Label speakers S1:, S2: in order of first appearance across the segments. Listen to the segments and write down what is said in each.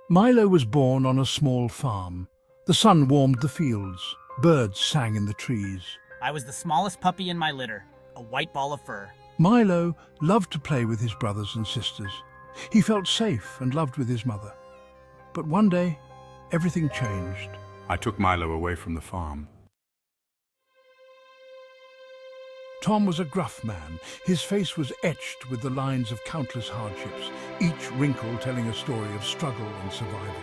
S1: Milo was born on a small farm. The sun warmed the fields. Birds sang in the trees.
S2: I was the smallest puppy in my litter, a white ball of fur.
S1: Milo loved to play with his brothers and sisters. He felt safe and loved with his mother. But one day, everything changed.
S3: I took Milo away from the farm.
S1: Tom was a gruff man. His face was etched with the lines of countless hardships, each wrinkle telling a story of struggle and survival.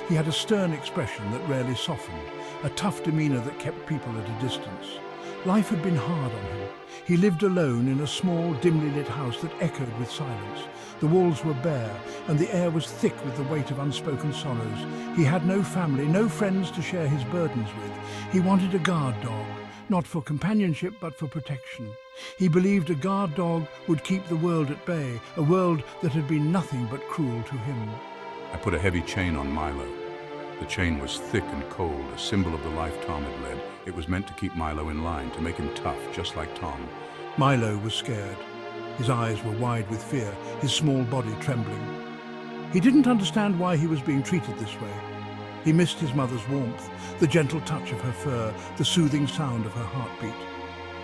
S1: He had a stern expression that rarely softened, a tough demeanor that kept people at a distance. Life had been hard on him. He lived alone in a small, dimly lit house that echoed with silence. The walls were bare, and the air was thick with the weight of unspoken sorrows. He had no family, no friends to share his burdens with. He wanted a guard dog, not for companionship but for protection. He believed a guard dog would keep the world at bay, a world that had been nothing but cruel to him.
S3: I put a heavy chain on Milo. The chain was thick and cold, a symbol of the life Tom had led. It was meant to keep Milo in line, to make him tough, just like Tom.
S1: Milo was scared. His eyes were wide with fear, his small body trembling. He didn't understand why he was being treated this way. He missed his mother's warmth, the gentle touch of her fur, the soothing sound of her heartbeat.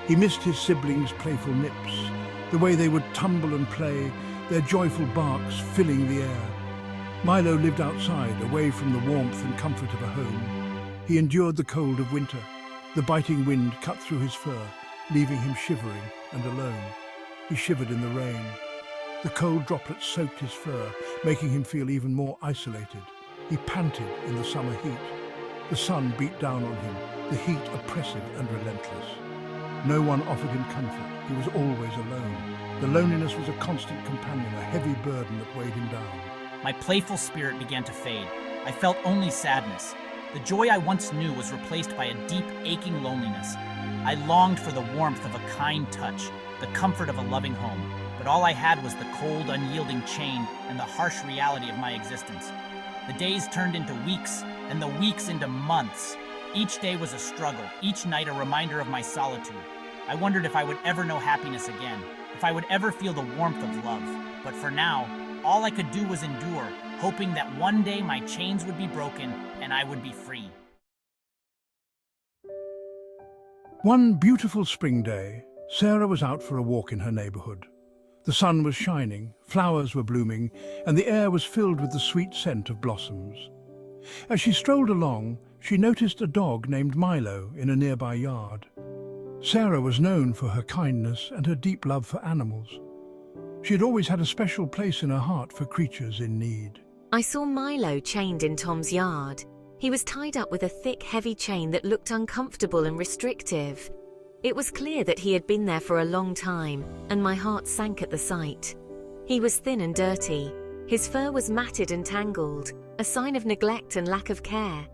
S1: He missed his siblings' playful nips, the way they would tumble and play, their joyful barks filling the air. Milo lived outside, away from the warmth and comfort of a home. He endured the cold of winter. The biting wind cut through his fur, leaving him shivering and alone. He shivered in the rain. The cold droplets soaked his fur, making him feel even more isolated. He panted in the summer heat. The sun beat down on him, the heat oppressive and relentless. No one offered him comfort. He was always alone. The loneliness was a constant companion, a heavy burden that weighed him down.
S2: My playful spirit began to fade. I felt only sadness. The joy I once knew was replaced by a deep, aching loneliness. I longed for the warmth of a kind touch, the comfort of a loving home, but all I had was the cold, unyielding chain and the harsh reality of my existence. The days turned into weeks, and the weeks into months. Each day was a struggle, each night a reminder of my solitude. I wondered if I would ever know happiness again, if I would ever feel the warmth of love. But for now, all I could do was endure, hoping that one day my chains would be broken and I would be free.
S1: One beautiful spring day, Sarah was out for a walk in her neighborhood. The sun was shining, flowers were blooming, and the air was filled with the sweet scent of blossoms. As she strolled along, she noticed a dog named Milo in a nearby yard. Sarah was known for her kindness and her deep love for animals. She had always had a special place in her heart for creatures in need.
S4: I saw Milo chained in Tom's yard. He was tied up with a thick, heavy chain that looked uncomfortable and restrictive. It was clear that he had been there for a long time, and my heart sank at the sight. He was thin and dirty. His fur was matted and tangled, a sign of neglect and lack of care.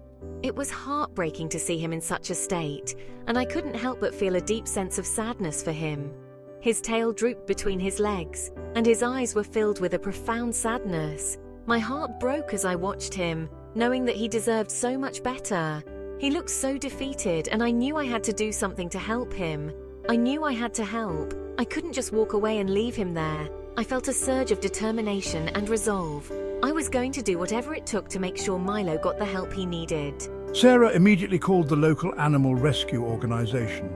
S4: It was heartbreaking to see him in such a state, and I couldn't help but feel a deep sense of sadness for him. His tail drooped between his legs, and his eyes were filled with a profound sadness. My heart broke as I watched him, knowing that he deserved so much better. He looked so defeated, and I knew I had to do something to help him. I knew I had to help. I couldn't just walk away and leave him there. I felt a surge of determination and resolve. I was going to do whatever it took to make sure Milo got the help he needed.
S1: Sarah immediately called the local animal rescue organization.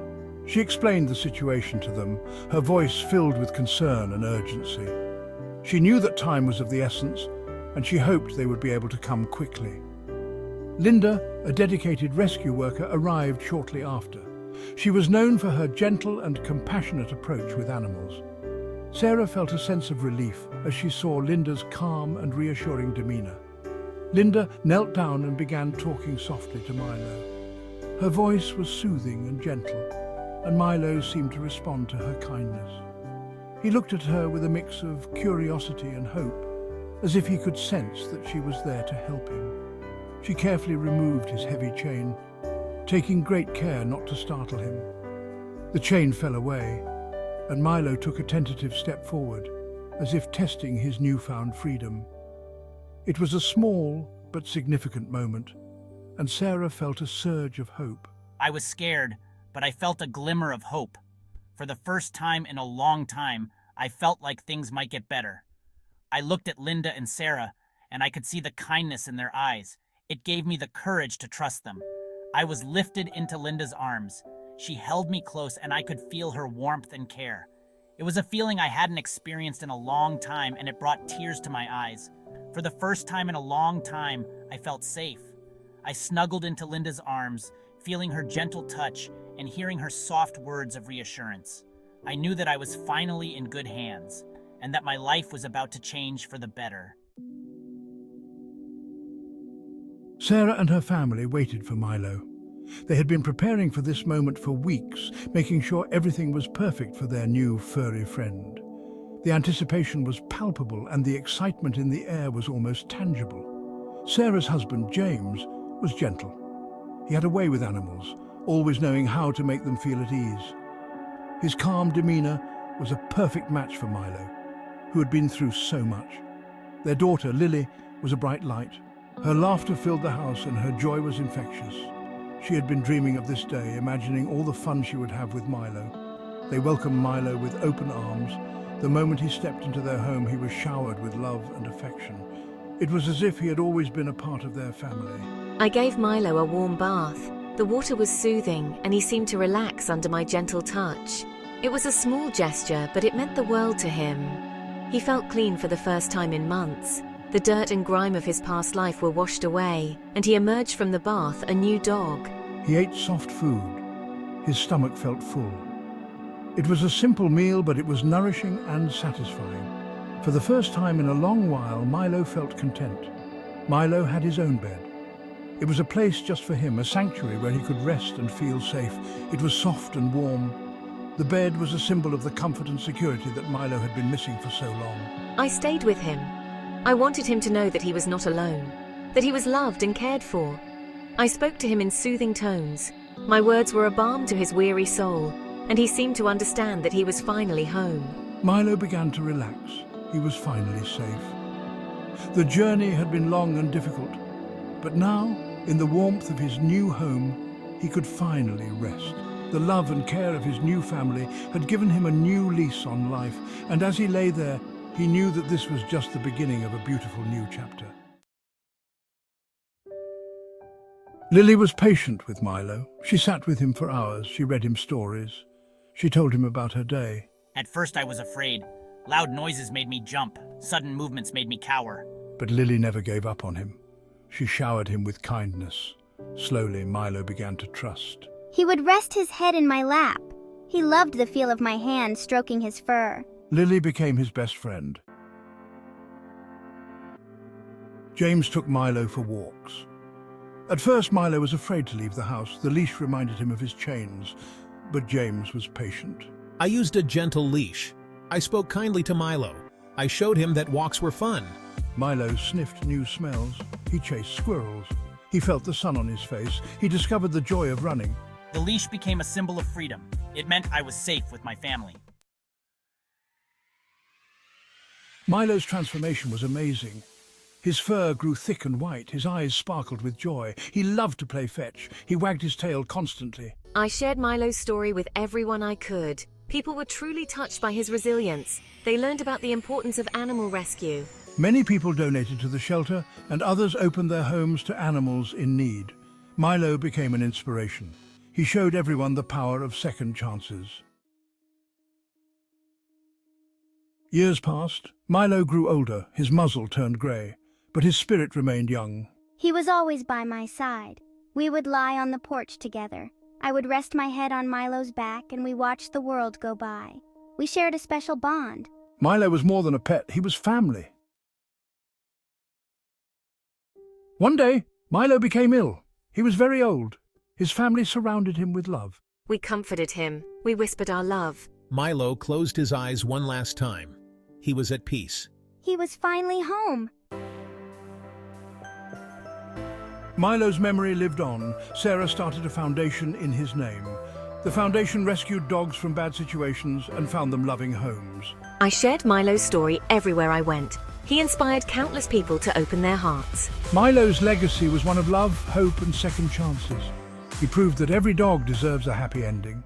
S1: She explained the situation to them, her voice filled with concern and urgency. She knew that time was of the essence, and she hoped they would be able to come quickly. Linda, a dedicated rescue worker, arrived shortly after. She was known for her gentle and compassionate approach with animals. Sarah felt a sense of relief as she saw Linda's calm and reassuring demeanor. Linda knelt down and began talking softly to Milo. Her voice was soothing and gentle, and Milo seemed to respond to her kindness. He looked at her with a mix of curiosity and hope, as if he could sense that she was there to help him. She carefully removed his heavy chain, taking great care not to startle him. The chain fell away, and Milo took a tentative step forward, as if testing his newfound freedom. It was a small but significant moment, and Sarah felt a surge of hope.
S2: I was scared, but I felt a glimmer of hope. For the first time in a long time, I felt like things might get better. I looked at Linda and Sarah, and I could see the kindness in their eyes. It gave me the courage to trust them. I was lifted into Linda's arms. She held me close, and I could feel her warmth and care. It was a feeling I hadn't experienced in a long time, and it brought tears to my eyes. For the first time in a long time, I felt safe. I snuggled into Linda's arms, feeling her gentle touch and hearing her soft words of reassurance. I knew that I was finally in good hands, and that my life was about to change for the better.
S1: Sarah and her family waited for Milo. They had been preparing for this moment for weeks, making sure everything was perfect for their new furry friend. The anticipation was palpable and the excitement in the air was almost tangible. Sarah's husband, James, was gentle. He had a way with animals, always knowing how to make them feel at ease. His calm demeanor was a perfect match for Milo, who had been through so much. Their daughter, Lily, was a bright light. Her laughter filled the house and her joy was infectious. She had been dreaming of this day, imagining all the fun she would have with Milo. They welcomed Milo with open arms. The moment he stepped into their home, he was showered with love and affection. It was as if he had always been a part of their family.
S4: I gave Milo a warm bath. The water was soothing, and he seemed to relax under my gentle touch. It was a small gesture, but it meant the world to him. He felt clean for the first time in months. The dirt and grime of his past life were washed away, and he emerged from the bath a new dog.
S1: He ate soft food. His stomach felt full. It was a simple meal, but it was nourishing and satisfying. For the first time in a long while, Milo felt content. Milo had his own bed. It was a place just for him, a sanctuary where he could rest and feel safe. It was soft and warm. The bed was a symbol of the comfort and security that Milo had been missing for so long.
S4: I stayed with him. I wanted him to know that he was not alone, that he was loved and cared for. I spoke to him in soothing tones. My words were a balm to his weary soul, and he seemed to understand that he was finally home.
S1: Milo began to relax. He was finally safe. The journey had been long and difficult, but now, in the warmth of his new home, he could finally rest. The love and care of his new family had given him a new lease on life, and as he lay there, he knew that this was just the beginning of a beautiful new chapter. Lily was patient with Milo. She sat with him for hours. She read him stories. She told him about her day.
S2: At first I was afraid. Loud noises made me jump. Sudden movements made me cower.
S1: But Lily never gave up on him. She showered him with kindness. Slowly, Milo began to trust.
S5: He would rest his head in my lap. He loved the feel of my hand stroking his fur.
S1: Lily became his best friend. James took Milo for walks. At first, Milo was afraid to leave the house. The leash reminded him of his chains, but James was patient.
S6: I used a gentle leash. I spoke kindly to Milo. I showed him that walks were fun.
S1: Milo sniffed new smells. He chased squirrels. He felt the sun on his face. He discovered the joy of running.
S2: The leash became a symbol of freedom. It meant I was safe with my family.
S1: Milo's transformation was amazing. His fur grew thick and white. His eyes sparkled with joy. He loved to play fetch. He wagged his tail constantly.
S4: I shared Milo's story with everyone I could. People were truly touched by his resilience. They learned about the importance of animal rescue.
S1: Many people donated to the shelter, and others opened their homes to animals in need. Milo became an inspiration. He showed everyone the power of second chances. Years passed. Milo grew older. His muzzle turned grey, but his spirit remained young.
S5: He was always by my side. We would lie on the porch together. I would rest my head on Milo's back and we watched the world go by. We shared a special bond.
S1: Milo was more than a pet. He was family. One day, Milo became ill. He was very old. His family surrounded him with love.
S4: We comforted him. We whispered our love.
S6: Milo closed his eyes one last time. He was at peace.
S5: He was finally home.
S1: Milo's memory lived on. Sarah started a foundation in his name. The foundation rescued dogs from bad situations and found them loving homes.
S4: I shared Milo's story everywhere I went. He inspired countless people to open their hearts.
S1: Milo's legacy was one of love, hope, and second chances. He proved that every dog deserves a happy ending.